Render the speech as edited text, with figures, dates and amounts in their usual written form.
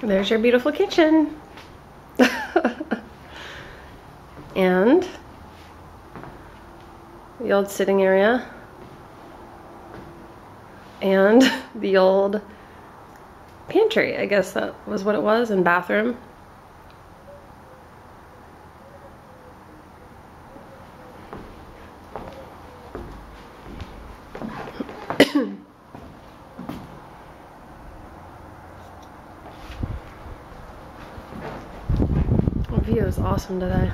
There's your beautiful kitchen. And the old sitting area. And the old pantry, I guess that was what it was, and bathroom. The view is awesome today.